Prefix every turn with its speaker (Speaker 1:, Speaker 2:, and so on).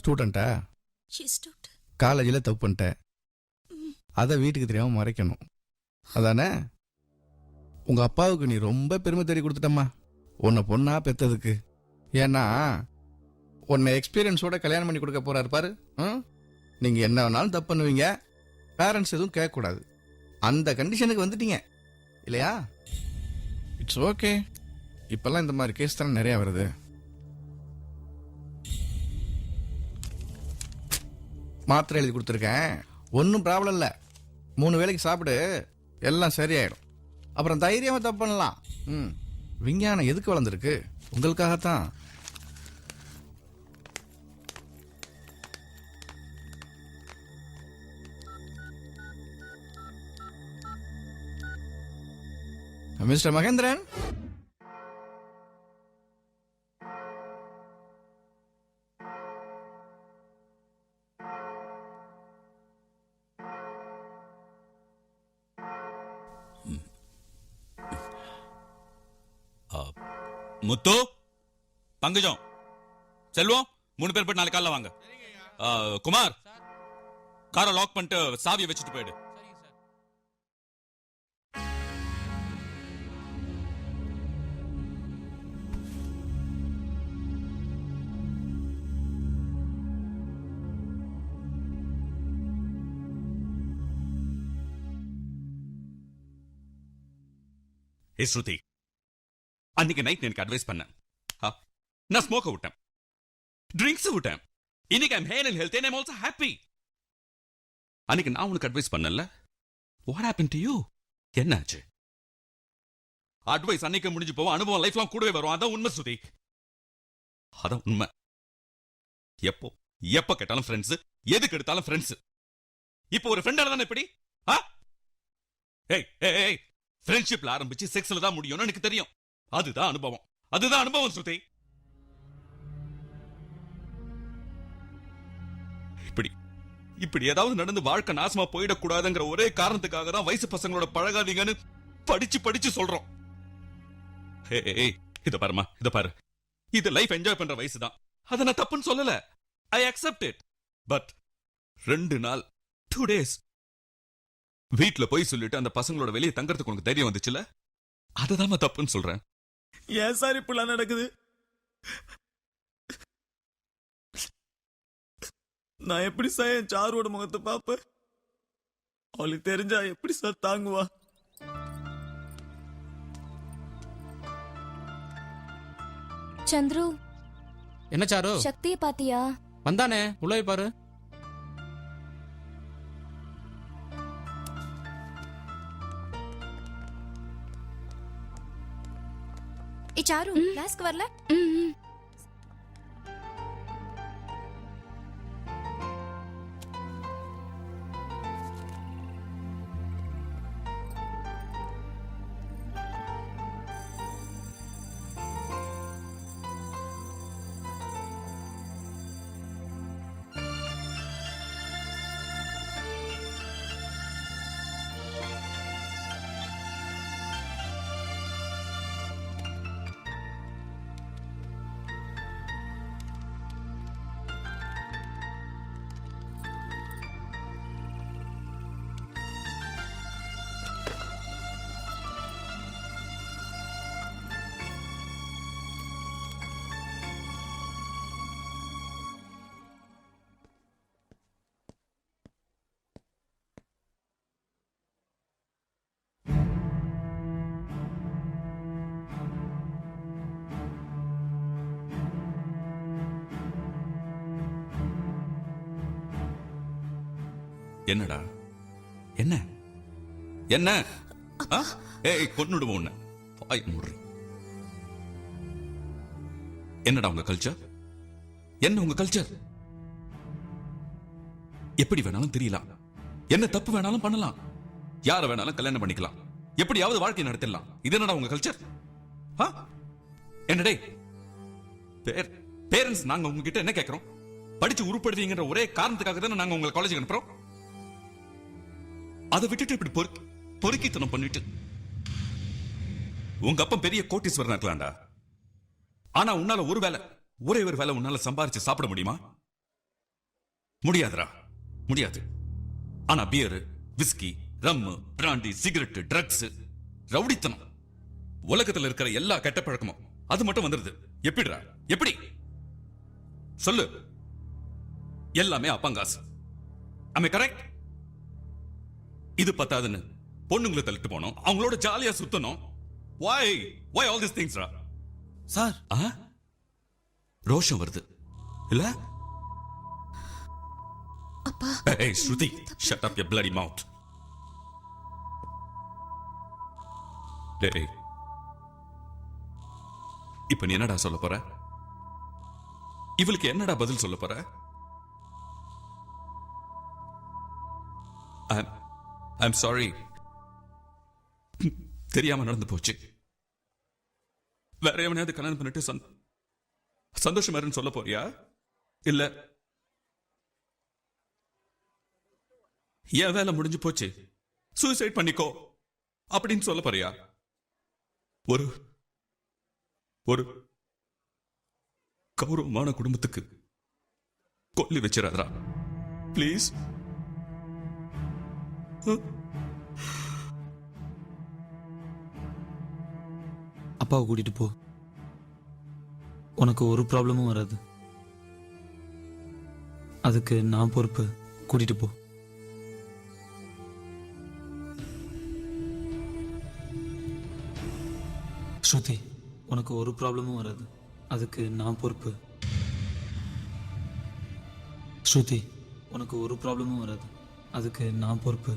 Speaker 1: ஸ்டூடெண்ட்டா? காலேஜில் தப்பு பண்ணிட்டேன், அதை வீட்டுக்கு தெரியாமல் மறைக்கணும் அதானே? உங்கள் அப்பாவுக்கு நீ ரொம்ப பெருமை தேடி கொடுத்துட்டம்மா உன்னை பொண்ணா பெற்றதுக்கு. ஏன்னா உன்னை எக்ஸ்பீரியன்ஸோட கல்யாணம் பண்ணி கொடுக்க போறாரு பாரு. நீங்கள் என்ன வேணாலும் தப்பு பண்ணுவீங்க, பேரண்ட்ஸ் எதுவும் கேட்கக்கூடாது, அந்த கண்டிஷனுக்கு வந்துட்டீங்க இல்லையா? It's okay. இப்பெல்லாம் இந்த மாதிரி கேஸ் தானே நிறையா வருது. மாத்திரை எழுதி கொடுத்துருக்கேன், ஒன்றும் ப்ராப்ளம் இல்லை. 3 வேளைக்கு சாப்பிடு, எல்லாம் சரியாயிடும். அப்புறம் தைரியமாக தப்பு பண்ணலாம். விஞ்ஞானம் எதுக்கு வளர்ந்துருக்கு? உங்களுக்காகத்தான். மிஸ்டர் மகேந்திரன்,
Speaker 2: முத்து, பங்கஜம், செல்வம், 3 பேர் போய் நாளைக்கு காலைல வாங்க. குமார், காரை லாக் பண்ணிட்டு சாவியை வச்சுட்டு போயிடு. ஸ்ருதி, அன்னைக்கு நைட் எனக்கு அட்வைஸ் பண்ணேன். நான் ஸ்மோக்க விட்டேன், ட்ரிங்க்ஸ் விட்டேன். இன்னைக்கு I'm Hale and health and I'm also happy. அன்னைக்கு நான் உனக்கு அட்வைஸ் பண்ணல. What happen to you? என்னாச்சு? அட்வைஸ் அன்னைக்கு முடிஞ்சு போவோம், அனுபவம் லைஃப் லாங் கூடவே வரும். அதான் உண்மை ஸ்ருதி, அதான் உண்மை. எப்போ கேட்டாலும் ஃப்ரெண்ட்ஸ், எதுக்கு எடுத்தாலும் ஃப்ரெண்ட்ஸ். இப்போ ஒரு ஃப்ரெண்டால தானே இப்படி? ஏய், ஃப்ரெண்ட்ஷிப்ல ஆரம்பிச்சு செக்ஸ்ல தான் முடியும்னு எனக்கு தெரியும். அதுதான் அனுபவம் ஸ்ருதி. இப்படி ஏதாவது நடந்து வாழ்க்கை நாசமா போயிடக்கூடாதுங்கிற ஒரே காரணத்துக்காக தான் வயசு பசங்களோட பழகாதீங்கன்னு படிச்சு சொல்றோம். இத பாரு, இது லைஃப் என்ஜாய் பண்ற வயசு தான். அத நான் தப்புன்னு சொல்லல, ஐ அக்செப்ட் இட். பட் 2 நாள் 2 days வீட்டுல போய் சொல்லிட்டு அந்த பசங்களோட வெளியே தங்கறதுக்கு உனக்கு தைரியம் வந்துச்சுல, அதுதான் தப்புன்னு சொல்றேன்.
Speaker 3: ஏன் சார் இப்பெல்லாம் நடக்குது? நான் எப்படி சார் என் சாரோட முகத்தை பாப்பேன்? அவளுக்கு தெரிஞ்சா எப்படி சார் தாங்குவா?
Speaker 4: சந்துரு,
Speaker 5: என்ன சாரு?
Speaker 4: சக்தியை பாத்தியா?
Speaker 5: வந்தானே, உள்ள போய் பாரு.
Speaker 4: சாரு கிளாஸ்க்கு வரல?
Speaker 2: என்னடா? என்ன என்ன? ஏய், கொன்னுடுவோம் உன்னை. வாய் மூடுறி. என்னடா உங்க கல்ச்சர்? என்ன உங்க கல்ச்சர்? எப்படி வேணாலும் தெரியலாம், என்ன தப்பு வேணாலும் பண்ணலாம், யார வேணாலும் கல்யாணம் பண்ணிக்கலாம், எப்படியாவது வாழ்க்கை நடத்திடலாம். இது என்னடா உங்க கல்ச்சர்? என்னடே பேரண்ட்ஸ், நாங்க உங்ககிட்ட என்ன கேட்கிறோம்? படிச்சு உருப்படுவீங்கன்ற ஒரே காரணத்துக்காக தானே நாங்க உங்களை காலேஜுக்கு அனுப்புறோம். அதை விட்டுட்டு இப்படி பொறுக்கித்தனம் பண்ணிட்டு உங்க அப்பா பெரிய கோட்டீஸ்வரனா இருக்கலாம்டா. ஆனா உன்னால ஒரே ஒரு வேலை உன்னால சம்பாரிச்சு சாப்பிட முடியுமா? முடியாதுடா, முடியாது. ஆனா beer, whisky, rum, brandy, cigarette, drugs, ரவுடித்தனம், உலகத்துல இருக்கிற எல்லா கெட்ட பழக்கமும் அது மட்டும் வந்துருது. எப்படிடா? எப்படி சொல்லு? எல்லாமே அப்பங்காசு. ஆமே கரெக்ட்? இது பத்தாதுன்னு பொண்ணுங்களை தள்ளிட்டு போனோம், அவங்களோட ஜாலியா சுத்தணும். why all these things?
Speaker 3: Sir,
Speaker 2: ரோஷம் வருது இல்ல?
Speaker 4: அப்பா
Speaker 2: Hey, Shruti, shut up your bloody mouth. Hey, இப்ப நீ என்னடா சொல்ல போற? இவளுக்கு என்னடா பதில் சொல்ல போற? I'm sorry. தெரியாம நடந்து போச்சு. வேற எவனையாவது கல்யாணம் பண்ணிட்டு சந்தோஷமா இருன்னு சொல்ல போறியா? இல்ல என் வேலை முடிஞ்சு போச்சு, சூசைட் பண்ணிக்கோ அப்படின்னு சொல்ல போறியா? ஒரு ஒரு கௌரவமான குடும்பத்துக்கு கொல்லி வச்சிடாதா பிளீஸ்.
Speaker 3: அப்பாவை கூட்டிட்டு போ. உனக்கு ஒரு ப்ராப்ளமும் வராது. அதுக்கு நான் பொறுப்பு. கூட்டிட்டு போ. ஸ்ருதி, உனக்கு ஒரு ப்ராப்ளமும் வராது. அதுக்கு நான் பொறுப்பு. ஸ்ருதி, உனக்கு ஒரு ப்ராப்ளமும் வராது. அதுக்கு நான் பொறுப்பு.